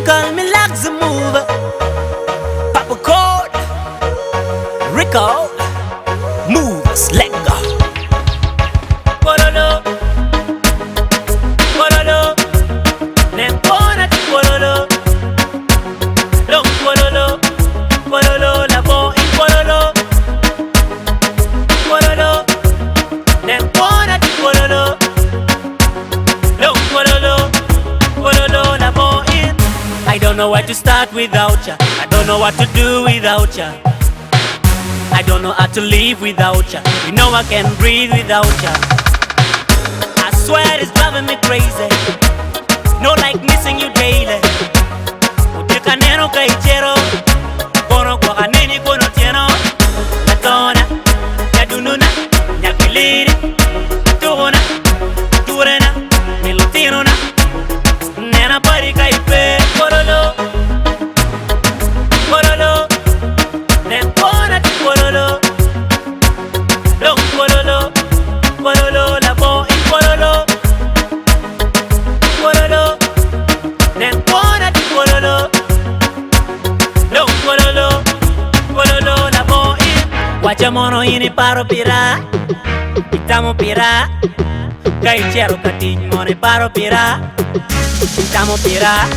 call me like the mover. Papa Code, Rico, moves, let go. Pololo, pololo, nempona ti pololo. Long pololo, pololo, la bo in pololo. Pololo, nempona ti pololo. Long pololo, pololo, la bo in. I don't know where to start without ya. I don't know what to do without ya. I don't know how to live without ya. You know I can't breathe without ya. I swear it's driving me crazy. No like missing you daily. Utika neno kaichero. Kono kwa kanini kono tieno. Latona, yadununa, nyakiliri. Tuhona, turena, milutinuna. Nena pari kaipe. Pololo, pololo. Nempona ti pololo. Long pololo, pololo, la bo in pololo. Pololo, nempona ti pololo. Long pololo, pololo, la bo in. Wachamono ini paro pira, itamo pira. Kaichero katimone paro pira, itamo pira.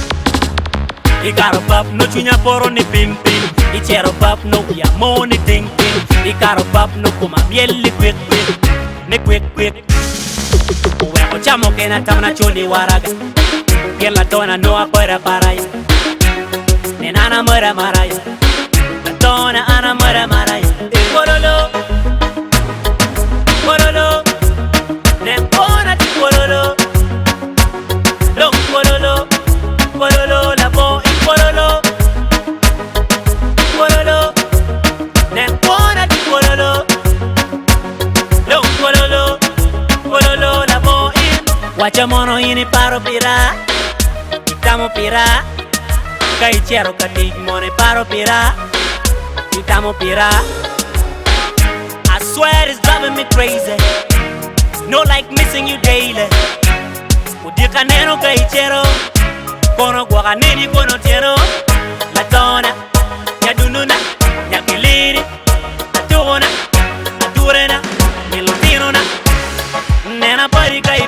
Ikaro pap no chunya poro ni pim pim. Ichero pap no ya mo ni ting ting. Ikaro pap no kuma miel li quick quick. Ni quick quick. Uwe chamo que na tamna chuli waraga. Bien la tona no afuera para ya. Nena mara maraya. La tona ana mara maraya. Pololo, pololo. Nempona ti pololo. Long pololo, pololo, la bo in pololo. Pololo, nempona ti pololo. Long pololo, pololo, la bo in. Wachamono ini paro pira, itamo pira. Kaichero katimone paro pira, itamo pira. I swear it's driving me crazy. No like missing you daily. Udika neno kaichero. Kono kwa kanini kono tieno. Latona, yadununa, nyakiliri. Atuhona, aturena, milutinuna. Nena pari kai